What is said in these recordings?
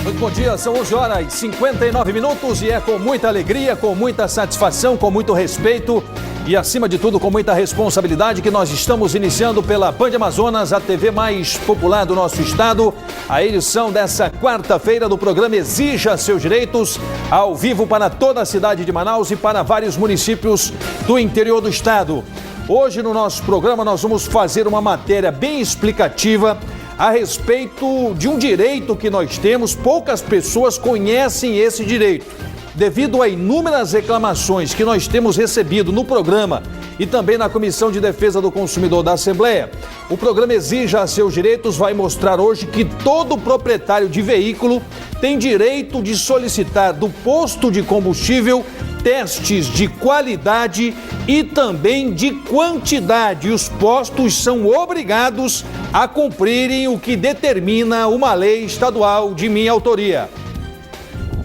Muito bom dia, são 11 horas e 59 minutos e é com muita alegria, com muita satisfação, com muito respeito e, acima de tudo, com muita responsabilidade que nós estamos iniciando pela Band Amazonas, a TV mais popular do nosso estado, a edição dessa quarta-feira do programa Exija Seus Direitos, ao vivo para toda a cidade de Manaus e para vários municípios do interior do estado. Hoje no nosso programa nós vamos fazer uma matéria bem explicativa a respeito de um direito que nós temos. Poucas pessoas conhecem esse direito. Devido a inúmeras reclamações que nós temos recebido no programa e também na Comissão de Defesa do Consumidor da Assembleia, o programa Exija Seus Direitos vai mostrar hoje que todo proprietário de veículo tem direito de solicitar do posto de combustível testes de qualidade e também de quantidade. Os postos são obrigados a cumprirem o que determina uma lei estadual de minha autoria.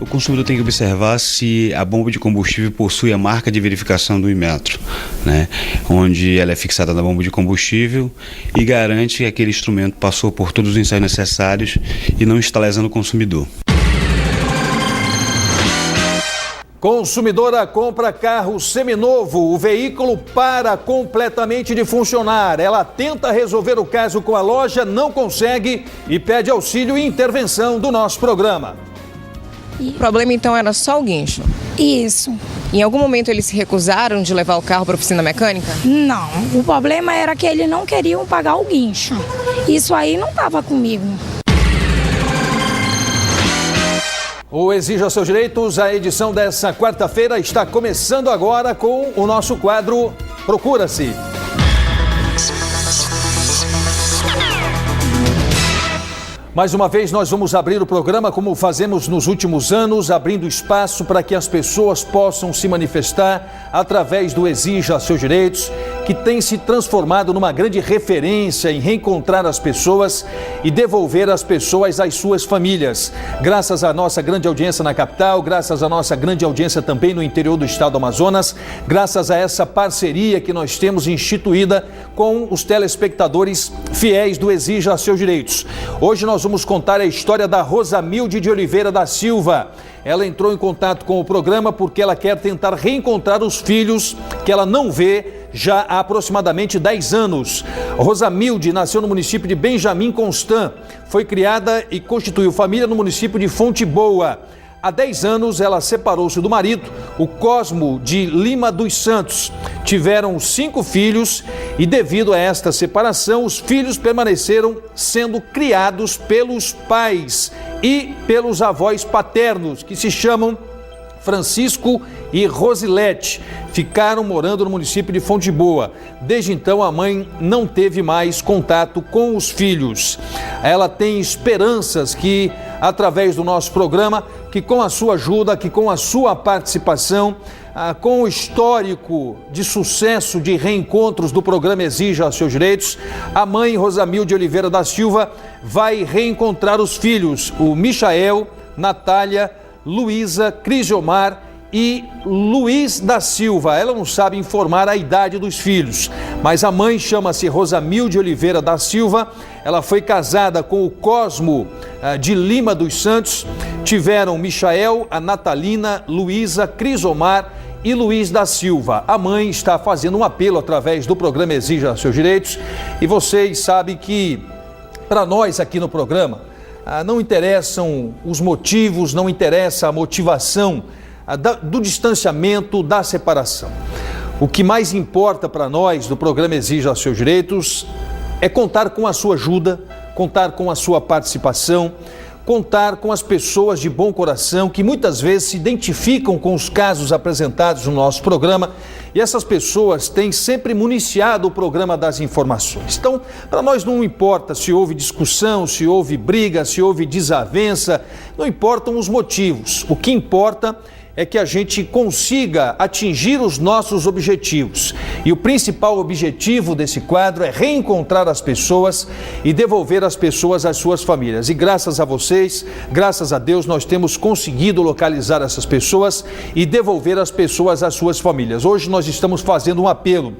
O consumidor tem que observar se a bomba de combustível possui a marca de verificação do Inmetro, né? Onde ela é fixada na bomba de combustível e garante que aquele instrumento passou por todos os ensaios necessários e não está lesando o consumidor. Consumidora compra carro seminovo, o veículo para completamente de funcionar. Ela tenta resolver o caso com a loja, não consegue e pede auxílio e intervenção do nosso programa. O problema então era só o guincho? Isso. Em algum momento eles se recusaram de levar o carro para a oficina mecânica? Não, o problema era que eles não queriam pagar o guincho. Isso aí não estava comigo. O Exija Seus Direitos, a edição dessa quarta-feira está começando agora com o nosso quadro Procura-se. Mais uma vez nós vamos abrir o programa como fazemos nos últimos anos, abrindo espaço para que as pessoas possam se manifestar através do Exija Seus Direitos, que tem se transformado numa grande referência em reencontrar as pessoas e devolver as pessoas às suas famílias. Graças à nossa grande audiência na capital, graças à nossa grande audiência também no interior do estado do Amazonas, graças a essa parceria que nós temos instituída com os telespectadores fiéis do Exija Seus Direitos. Hoje nós vamos contar a história da Rosamilde de Oliveira da Silva. Ela entrou em contato com o programa porque ela quer tentar reencontrar os filhos que ela não vê já há aproximadamente 10 anos. Rosamilde nasceu no município de Benjamin Constant, foi criada e constituiu família no município de Fonte Boa. Há 10 anos ela separou-se do marido, o Cosmo de Lima dos Santos. Tiveram 5 filhos e, devido a esta separação, os filhos permaneceram sendo criados pelos pais e pelos avós paternos, que se chamam Francisco e Rosilete. Ficaram morando no município de Fonte Boa. Desde então, a mãe não teve mais contato com os filhos. Ela tem esperanças que, através do nosso programa, que com a sua ajuda, que com a sua participação, com o histórico de sucesso de reencontros do programa Exija Seus Direitos, a mãe Rosamilde Oliveira da Silva vai reencontrar os filhos, o Michael, Natália, Luísa, Crisiomar e Luiz da Silva. Ela não sabe informar a idade dos filhos, mas a mãe chama-se Rosamilde Oliveira da Silva. Ela foi casada com o Cosmo de Lima dos Santos. Tiveram Michael, a Natalina, Luísa, Crisiomar e Luiz da Silva. A mãe está fazendo um apelo através do programa Exija Seus Direitos e vocês sabem que para nós aqui no programa não interessam os motivos, não interessa a motivação do distanciamento, da separação. O que mais importa para nós do programa Exija Seus Direitos é contar com a sua ajuda, contar com a sua participação, contar com as pessoas de bom coração que muitas vezes se identificam com os casos apresentados no nosso programa e essas pessoas têm sempre municiado o programa das informações. Então, para nós não importa se houve discussão, se houve briga, se houve desavença, não importam os motivos. O que importa é que a gente consiga atingir os nossos objetivos. E o principal objetivo desse quadro é reencontrar as pessoas e devolver as pessoas às suas famílias. E graças a vocês, graças a Deus, nós temos conseguido localizar essas pessoas e devolver as pessoas às suas famílias. Hoje nós estamos fazendo um apelo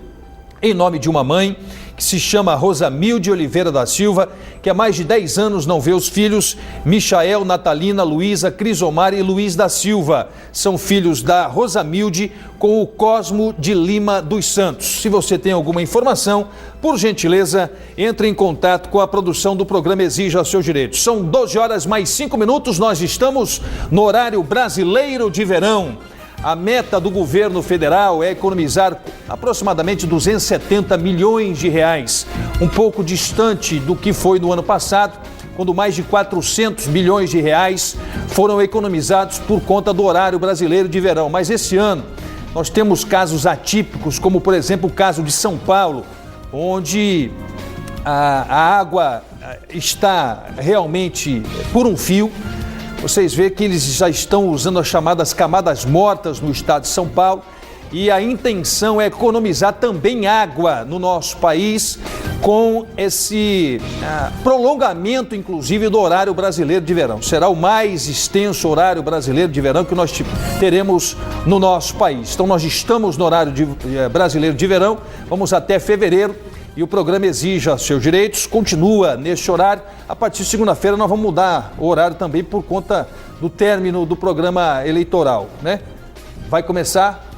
em nome de uma mãe que se chama Rosamilde Oliveira da Silva, que há mais de 10 anos não vê os filhos Michael, Natalina, Luísa, Crisomar e Luiz da Silva. São filhos da Rosamilde com o Cosmo de Lima dos Santos. Se você tem alguma informação, por gentileza, entre em contato com a produção do programa Exija Seus Direitos. São 12 horas mais 5 minutos, nós estamos no horário brasileiro de verão. A meta do governo federal é economizar aproximadamente 270 milhões de reais, um pouco distante do que foi no ano passado, quando mais de 400 milhões de reais foram economizados por conta do horário brasileiro de verão. Mas esse ano nós temos casos atípicos, como por exemplo o caso de São Paulo, onde a água está realmente por um fio. Vocês veem que eles já estão usando as chamadas camadas mortas no estado de São Paulo e a intenção é economizar também água no nosso país com esse prolongamento, inclusive, do horário brasileiro de verão. Será o mais extenso horário brasileiro de verão que nós teremos no nosso país. Então, nós estamos no horário brasileiro de verão, vamos até fevereiro. E o programa Exija Seus Direitos continua neste horário. A partir de segunda-feira nós vamos mudar o horário também por conta do término do programa eleitoral, né? Vai começar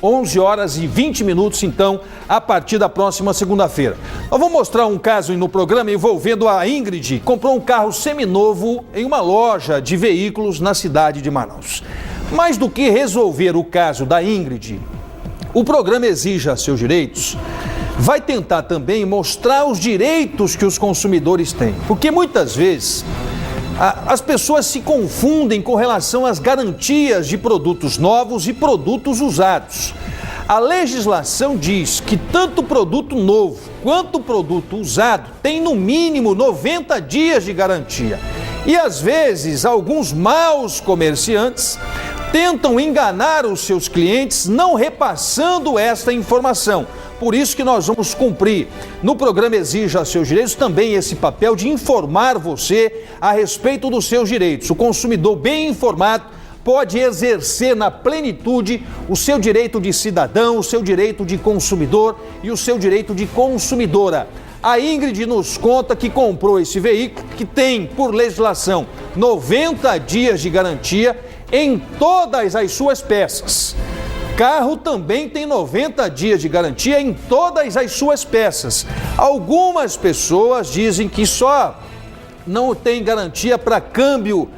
11 horas e 20 minutos, então, a partir da próxima segunda-feira. Nós vamos mostrar um caso no programa envolvendo a Ingrid, que comprou um carro seminovo em uma loja de veículos na cidade de Manaus. Mais do que resolver o caso da Ingrid, o programa Exija Seus Direitos vai tentar também mostrar os direitos que os consumidores têm. Porque muitas vezes as pessoas se confundem com relação às garantias de produtos novos e produtos usados. A legislação diz que tanto produto novo quanto produto usado tem no mínimo 90 dias de garantia. E às vezes alguns maus comerciantes tentam enganar os seus clientes não repassando esta informação. Por isso que nós vamos cumprir no programa Exija Seus Direitos também esse papel de informar você a respeito dos seus direitos. O consumidor bem informado pode exercer na plenitude o seu direito de cidadão, o seu direito de consumidor e o seu direito de consumidora. A Ingrid nos conta que comprou esse veículo que tem, por legislação, 90 dias de garantia em todas as suas peças. Carro também tem 90 dias de garantia em todas as suas peças. Algumas pessoas dizem que só não tem garantia para câmbio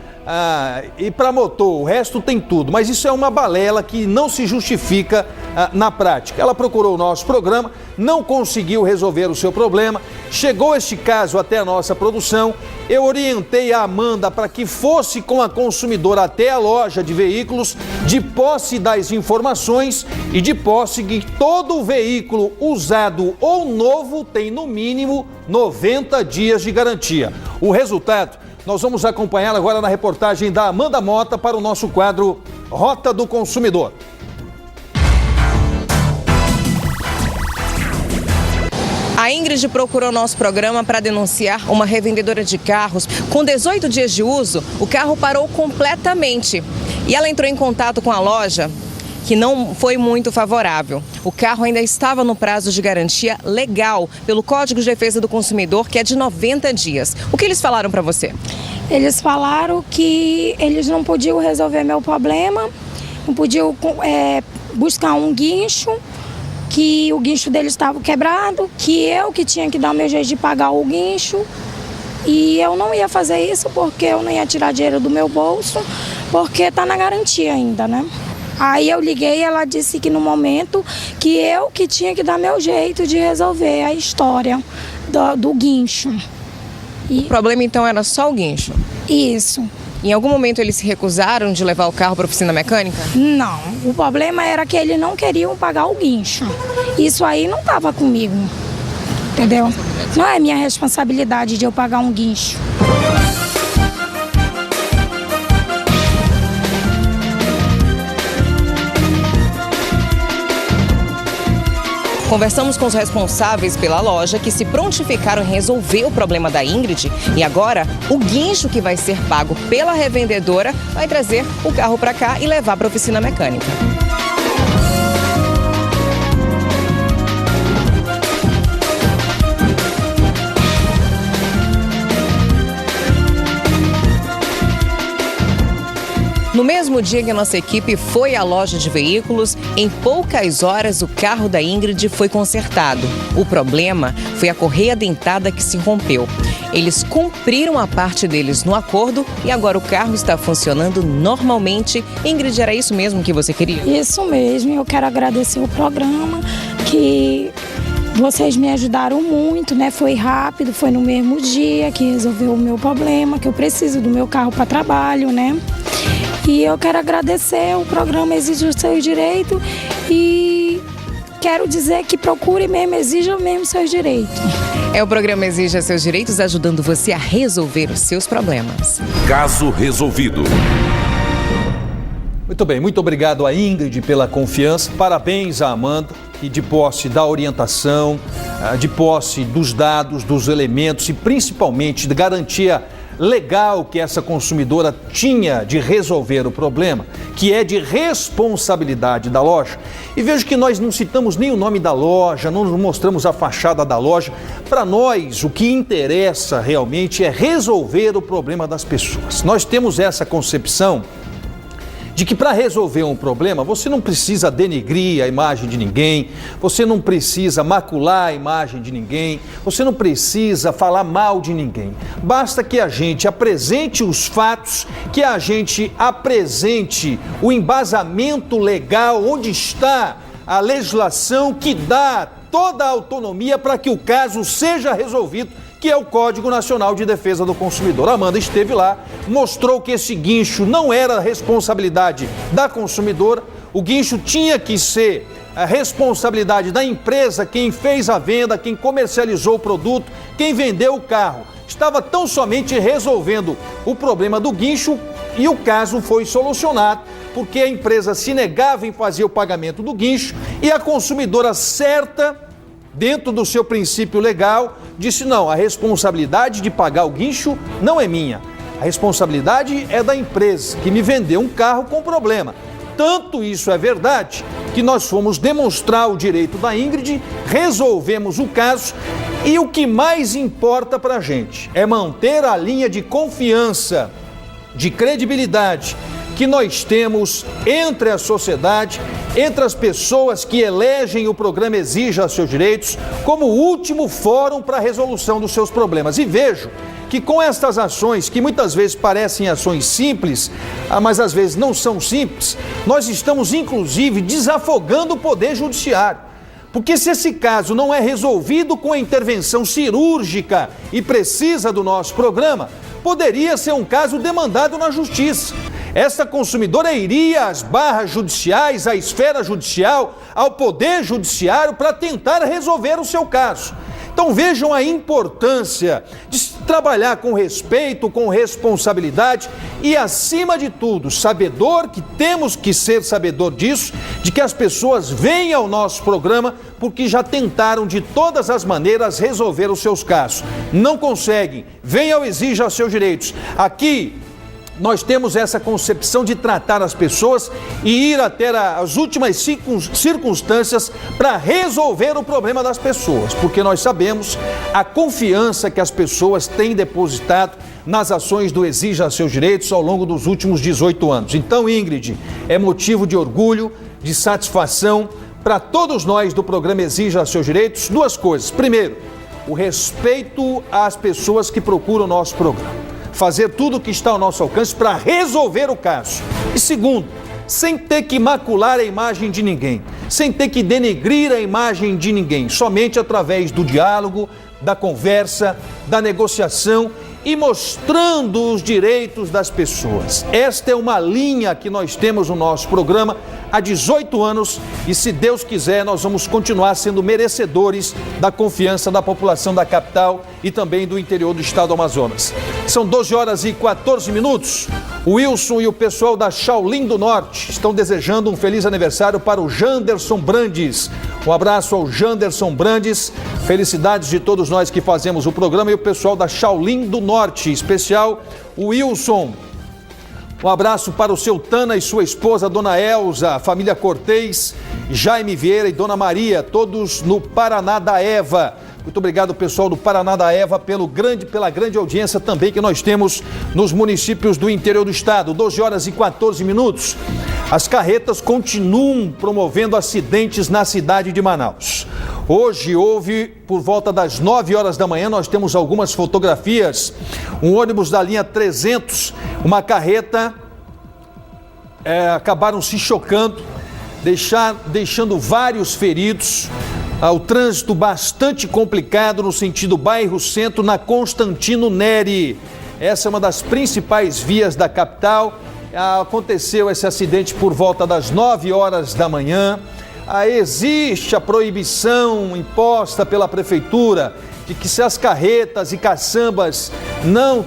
e para motor, o resto tem tudo. Mas isso é uma balela que não se justifica na prática. Ela procurou o nosso programa, não conseguiu resolver o seu problema, chegou este caso até a nossa produção. Eu orientei a Amanda para que fosse com a consumidora até a loja de veículos, de posse das informações e de posse que todo veículo usado ou novo tem no mínimo 90 dias de garantia. O resultado nós vamos acompanhar agora na reportagem da Amanda Mota para o nosso quadro Rota do Consumidor. A Ingrid procurou nosso programa para denunciar uma revendedora de carros. Com 18 dias de uso, o carro parou completamente. E ela entrou em contato com a loja, que não foi muito favorável. O carro ainda estava no prazo de garantia legal pelo Código de Defesa do Consumidor, que é de 90 dias. O que eles falaram para você? Eles falaram que eles não podiam resolver meu problema, não podiam buscar um guincho, que o guincho deles estava quebrado, que eu que tinha que dar o meu jeito de pagar o guincho. E eu não ia fazer isso porque eu não ia tirar dinheiro do meu bolso, porque está na garantia ainda, né? Aí eu liguei e ela disse que no momento que eu que tinha que dar meu jeito de resolver a história do guincho. O problema então era só o guincho? Isso. Em algum momento eles se recusaram de levar o carro para a oficina mecânica? Não, o problema era que eles não queriam pagar o guincho. Isso aí não estava comigo, entendeu? Não é minha responsabilidade de eu pagar um guincho. Conversamos com os responsáveis pela loja que se prontificaram em resolver o problema da Ingrid e agora o guincho que vai ser pago pela revendedora vai trazer o carro para cá e levar para a oficina mecânica. No mesmo dia que a nossa equipe foi à loja de veículos, em poucas horas o carro da Ingrid foi consertado. O problema foi a correia dentada que se rompeu. Eles cumpriram a parte deles no acordo e agora o carro está funcionando normalmente. Ingrid, era isso mesmo que você queria? Isso mesmo, eu quero agradecer o programa, que vocês me ajudaram muito, né? Foi rápido, foi no mesmo dia que resolveu o meu problema, que eu preciso do meu carro para trabalho, né? E eu quero agradecer, o programa Exige o Seu Direito e quero dizer que procure mesmo, exija mesmo seus direitos. É o programa Exija Seus Direitos, ajudando você a resolver os seus problemas. Caso resolvido. Muito bem, muito obrigado a Ingrid pela confiança, parabéns a Amanda, que de posse da orientação, de posse dos dados, dos elementos e principalmente de garantia legal que essa consumidora tinha de resolver o problema, que é de responsabilidade da loja. E vejo que nós não citamos nem o nome da loja, não mostramos a fachada da loja. Para nós, o que interessa realmente é resolver o problema das pessoas. Nós temos essa concepção de que para resolver um problema, você não precisa denegrir a imagem de ninguém, você não precisa macular a imagem de ninguém, você não precisa falar mal de ninguém. Basta que a gente apresente os fatos, que a gente apresente o embasamento legal, onde está a legislação que dá toda a autonomia para que o caso seja resolvido, que é o Código Nacional de Defesa do Consumidor. A Amanda esteve lá, mostrou que esse guincho não era responsabilidade da consumidora, o guincho tinha que ser a responsabilidade da empresa, quem fez a venda, quem comercializou o produto, quem vendeu o carro. Estava tão somente resolvendo o problema do guincho e o caso foi solucionado, porque a empresa se negava em fazer o pagamento do guincho e a consumidora certa, dentro do seu princípio legal, disse não, a responsabilidade de pagar o guincho não é minha. A responsabilidade é da empresa que me vendeu um carro com problema. Tanto isso é verdade que nós fomos demonstrar o direito da Ingrid, resolvemos o caso e o que mais importa para a gente é manter a linha de confiança, de credibilidade que nós temos entre a sociedade, entre as pessoas que elegem o programa Exija Seus Direitos como o último fórum para a resolução dos seus problemas. E vejo que com estas ações, que muitas vezes parecem ações simples, mas às vezes não são simples, nós estamos inclusive desafogando o Poder Judiciário. Porque se esse caso não é resolvido com a intervenção cirúrgica e precisa do nosso programa, poderia ser um caso demandado na Justiça. Essa consumidora iria às barras judiciais, à esfera judicial, ao Poder Judiciário para tentar resolver o seu caso. Então vejam a importância de trabalhar com respeito, com responsabilidade e, acima de tudo, sabedor, que temos que ser sabedor disso, de que as pessoas vêm ao nosso programa porque já tentaram de todas as maneiras resolver os seus casos. Não conseguem, venham ao Exija Seus Direitos. Aqui nós temos essa concepção de tratar as pessoas e ir até as últimas circunstâncias para resolver o problema das pessoas, porque nós sabemos a confiança que as pessoas têm depositado nas ações do Exija Seus Direitos ao longo dos últimos 18 anos. Então, Ingrid, é motivo de orgulho, de satisfação para todos nós do programa Exija Seus Direitos, duas coisas. Primeiro, o respeito às pessoas que procuram o nosso programa. Fazer tudo o que está ao nosso alcance para resolver o caso. E segundo, sem ter que macular a imagem de ninguém, sem ter que denegrir a imagem de ninguém, somente através do diálogo, da conversa, da negociação e mostrando os direitos das pessoas. Esta é uma linha que nós temos no nosso programa há 18 anos e, se Deus quiser, nós vamos continuar sendo merecedores da confiança da população da capital e também do interior do estado do Amazonas. São 12 horas e 14 minutos. O Wilson e o pessoal da Shaolin do Norte estão desejando um feliz aniversário para o Janderson Brandes. Um abraço ao Janderson Brandes. Felicidades de todos nós que fazemos o programa e o pessoal da Shaolin do Norte, em especial o Wilson. Um abraço para o seu Tana e sua esposa, Dona Elza, família Cortez, Jaime Vieira e Dona Maria, todos no Paraná da Eva. Muito obrigado, pessoal do Paraná da Eva, pela grande audiência também que nós temos nos municípios do interior do estado. 12 horas e 14 minutos. As carretas continuam promovendo acidentes na cidade de Manaus. Hoje houve, por volta das 9 horas da manhã, nós temos algumas fotografias. Um ônibus da linha 300, uma carreta, acabaram se chocando, deixando vários feridos. O trânsito bastante complicado no sentido bairro-centro, na Constantino Neri. Essa é uma das principais vias da capital. Aconteceu esse acidente por volta das 9 horas da manhã. Existe a proibição imposta pela prefeitura de que se as carretas e caçambas não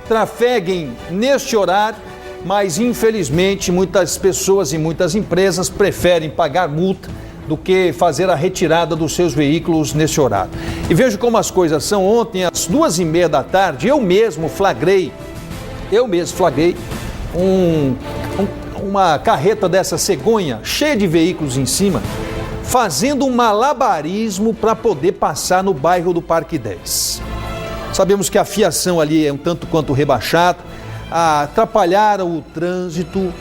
trafeguem neste horário, mas infelizmente muitas pessoas e muitas empresas preferem pagar multa do que fazer a retirada dos seus veículos nesse horário. E vejo como as coisas são. Ontem, às 2h30 da tarde, eu mesmo flagrei uma carreta dessa cegonha, cheia de veículos em cima, fazendo um malabarismo para poder passar no bairro do Parque 10. Sabemos que a fiação ali é um tanto quanto rebaixada, atrapalharam o trânsito.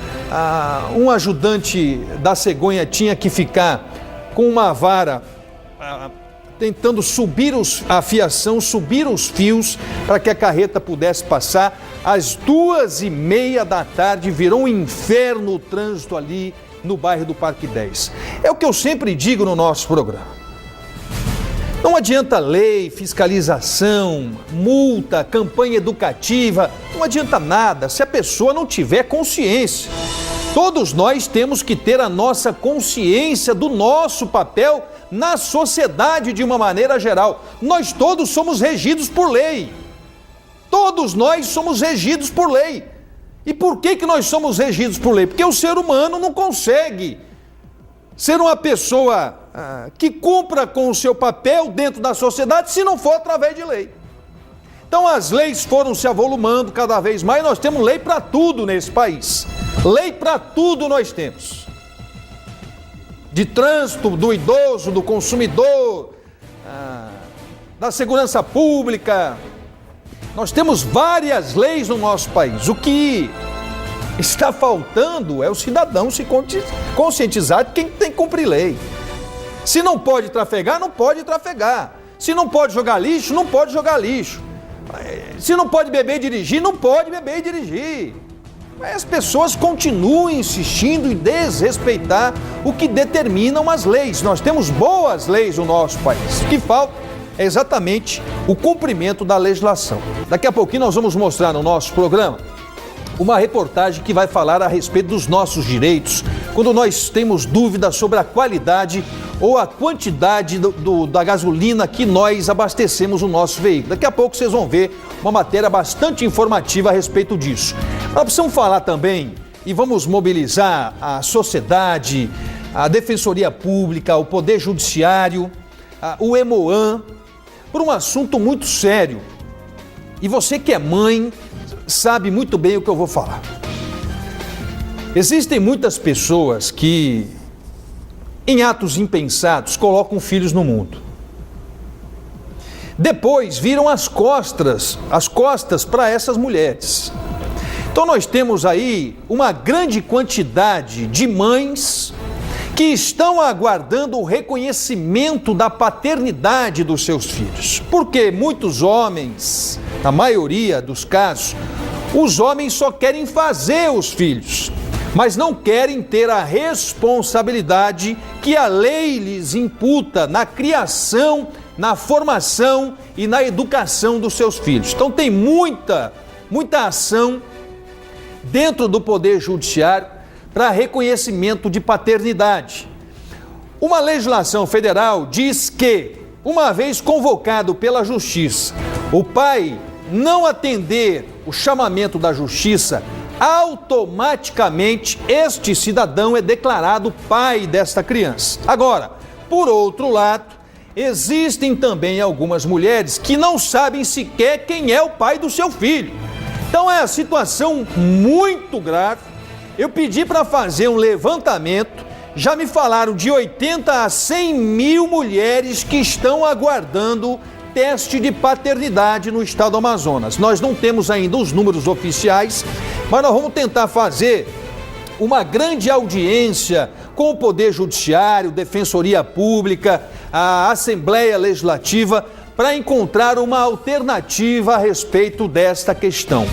Um ajudante da cegonha tinha que ficar com uma vara tentando subir a fiação, subir os fios para que a carreta pudesse passar. Às 2h30 da tarde virou um inferno o trânsito ali no bairro do Parque 10. É o que eu sempre digo no nosso programa. Não adianta lei, fiscalização, multa, campanha educativa, não adianta nada se a pessoa não tiver consciência. Todos nós temos que ter a nossa consciência do nosso papel na sociedade de uma maneira geral. Nós todos somos regidos por lei. Todos nós somos regidos por lei. E por que nós somos regidos por lei? Porque o ser humano não consegue ser uma pessoa que cumpra com o seu papel dentro da sociedade se não for através de lei. Então as leis foram se avolumando cada vez mais. Nós temos lei para tudo nesse país. Lei para tudo nós temos. De trânsito, do idoso, do consumidor, da segurança pública. Nós temos várias leis no nosso país. O que está faltando é o cidadão se conscientizar de quem tem que cumprir lei. Se não pode trafegar, não pode trafegar. Se não pode jogar lixo, não pode jogar lixo. Se não pode beber e dirigir, não pode beber e dirigir. Mas as pessoas continuam insistindo em desrespeitar o que determinam as leis. Nós temos boas leis no nosso país. O que falta é exatamente o cumprimento da legislação. Daqui a pouquinho nós vamos mostrar no nosso programa uma reportagem que vai falar a respeito dos nossos direitos, quando nós temos dúvidas sobre a qualidade ou a quantidade da gasolina que nós abastecemos o nosso veículo. Daqui a pouco vocês vão ver uma matéria bastante informativa a respeito disso. Nós precisamos falar também e vamos mobilizar a sociedade, a Defensoria Pública, o Poder Judiciário, o EMOAN, por um assunto muito sério. E você que é mãe sabe muito bem o que eu vou falar. Existem muitas pessoas que, em atos impensados, colocam filhos no mundo. Depois viram as costas para essas mulheres. Então nós temos aí uma grande quantidade de mães que estão aguardando o reconhecimento da paternidade dos seus filhos. Porque muitos homens, na maioria dos casos, os homens só querem fazer os filhos, mas não querem ter a responsabilidade que a lei lhes imputa na criação, na formação e na educação dos seus filhos. Então tem muita ação dentro do Poder Judiciário para reconhecimento de paternidade. Uma legislação federal diz que, uma vez convocado pela Justiça, o pai não atender o chamamento da Justiça, automaticamente este cidadão é declarado pai desta criança. Agora, por outro lado, existem também algumas mulheres que não sabem sequer quem é o pai do seu filho. Então é uma situação muito grave. Eu pedi para fazer um levantamento já me falaram de 80 a 100 mil mulheres que estão aguardando teste de paternidade no estado do Amazonas. Nós não temos ainda os números oficiais, mas nós vamos tentar fazer uma grande audiência com o Poder Judiciário, Defensoria Pública, a Assembleia Legislativa, para encontrar uma alternativa a respeito desta questão.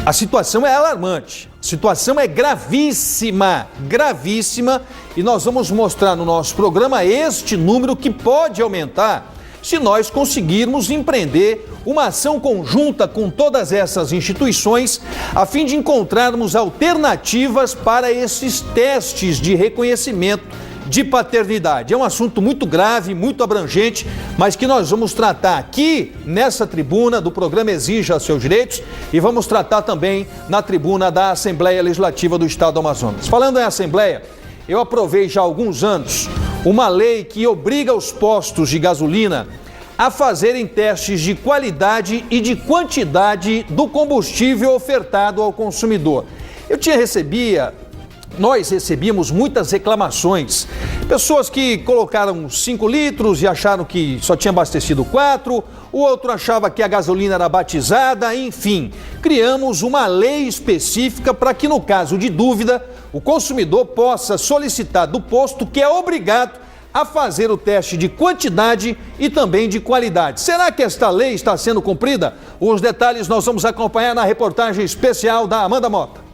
A situação é alarmante, a situação é gravíssima, e nós vamos mostrar no nosso programa este número que pode aumentar se nós conseguirmos empreender uma ação conjunta com todas essas instituições, a fim de encontrarmos alternativas para esses testes de reconhecimento de paternidade. É um assunto muito grave, muito abrangente, mas que nós vamos tratar aqui nessa tribuna do programa Exija Seus Direitos e vamos tratar também na tribuna da Assembleia Legislativa do Estado do Amazonas. Falando em Assembleia, eu aprovei já há alguns anos uma lei que obriga os postos de gasolina a fazerem testes de qualidade e de quantidade do combustível ofertado ao consumidor. Nós recebíamos muitas reclamações, pessoas que colocaram 5 litros e acharam que só tinha abastecido 4, o outro achava que a gasolina era batizada, enfim. Criamos uma lei específica para que, no caso de dúvida, o consumidor possa solicitar do posto, que é obrigado a fazer o teste de quantidade e também de qualidade. Será que esta lei está sendo cumprida? Os detalhes nós vamos acompanhar na reportagem especial da Amanda Mota.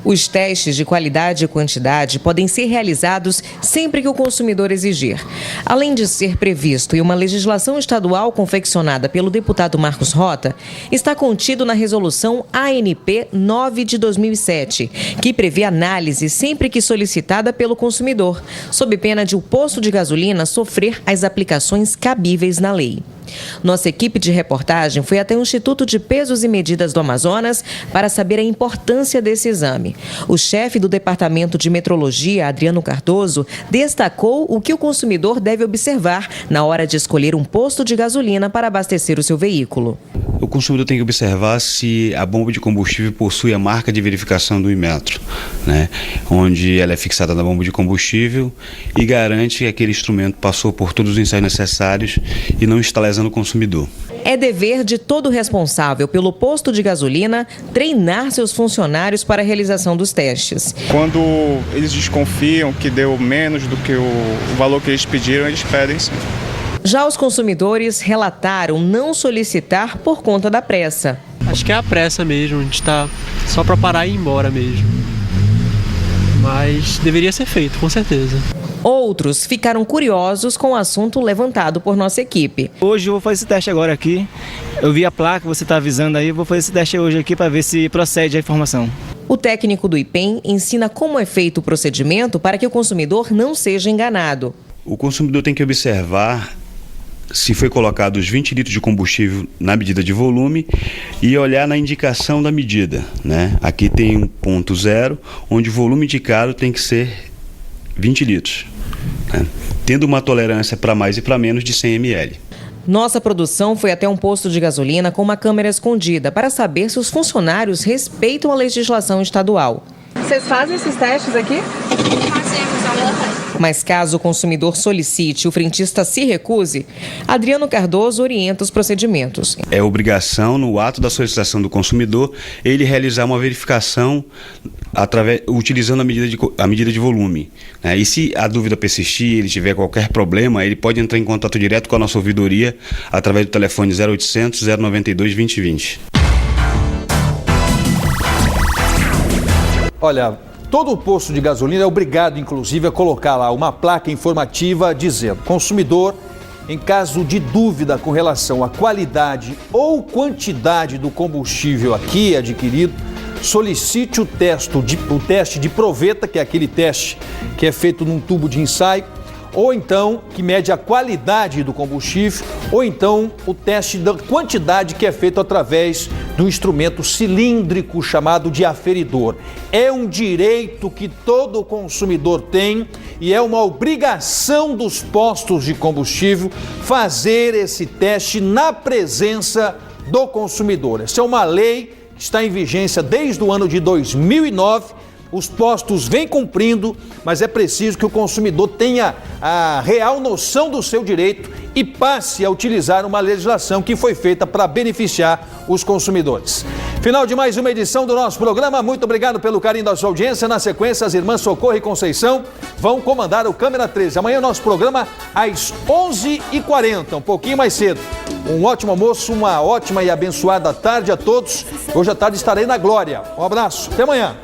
Os testes de qualidade e quantidade podem ser realizados sempre que o consumidor exigir. Além de ser previsto em uma legislação estadual confeccionada pelo deputado Marcos Rota, está contido na resolução ANP 9 de 2007, que prevê análise sempre que solicitada pelo consumidor, sob pena de o posto de gasolina sofrer as aplicações cabíveis na lei. Nossa equipe de reportagem foi até o Instituto de Pesos e Medidas do Amazonas para saber a importância desse exame. O chefe do Departamento de Metrologia, Adriano Cardoso, destacou o que o consumidor deve observar na hora de escolher um posto de gasolina para abastecer o seu veículo. O consumidor tem que observar se a bomba de combustível possui a marca de verificação do Inmetro, né? Onde ela é fixada na bomba de combustível e garante que aquele instrumento passou por todos os ensaios necessários e não está lesando o consumidor. É dever de todo responsável pelo posto de gasolina treinar seus funcionários para a realização dos testes. Quando eles desconfiam que deu menos do que o valor que eles pediram, eles pedem sim. Já os consumidores relataram não solicitar por conta da pressa. Acho que é a pressa mesmo, a gente está só para parar e ir embora mesmo. Mas deveria ser feito, com certeza. Outros ficaram curiosos com o assunto levantado por nossa equipe. Hoje eu vou fazer esse teste agora aqui. Eu vi a placa, você está avisando aí, eu vou fazer esse teste hoje aqui para ver se procede a informação. O técnico do IPEM ensina como é feito o procedimento para que o consumidor não seja enganado. O consumidor tem que observar se foi colocado os 20 litros de combustível na medida de volume e olhar na indicação da medida, né? Aqui tem um ponto zero, onde o volume indicado tem que ser 20 litros, né? Tendo uma tolerância para mais e para menos de 100 ml. Nossa produção foi até um posto de gasolina com uma câmera escondida para saber se os funcionários respeitam a legislação estadual. Vocês fazem esses testes aqui? Mas caso o consumidor solicite e o frentista se recuse, Adriano Cardoso orienta os procedimentos. É obrigação, no ato da solicitação do consumidor, ele realizar uma verificação utilizando a medida de volume, né? E se a dúvida persistir, ele tiver qualquer problema, ele pode entrar em contato direto com a nossa ouvidoria através do telefone 0800 092 2020. Olha, todo posto de gasolina é obrigado, inclusive, a colocar lá uma placa informativa dizendo: consumidor, em caso de dúvida com relação à qualidade ou quantidade do combustível aqui adquirido, solicite o teste de proveta, que é aquele teste que é feito num tubo de ensaio, ou então que mede a qualidade do combustível, ou então o teste da quantidade, que é feito através do instrumento cilíndrico chamado de aferidor. É um direito que todo consumidor tem e é uma obrigação dos postos de combustível fazer esse teste na presença do consumidor. Essa é uma lei está em vigência desde o ano de 2009. Os postos vêm cumprindo, mas é preciso que o consumidor tenha a real noção do seu direito e passe a utilizar uma legislação que foi feita para beneficiar os consumidores. Final de mais uma edição do nosso programa. Muito obrigado pelo carinho da sua audiência. Na sequência, as irmãs Socorro e Conceição vão comandar o Câmera 13. Amanhã o nosso programa às 11h40, um pouquinho mais cedo. Um ótimo almoço, uma ótima e abençoada tarde a todos. Hoje à tarde estarei na Glória. Um abraço, até amanhã.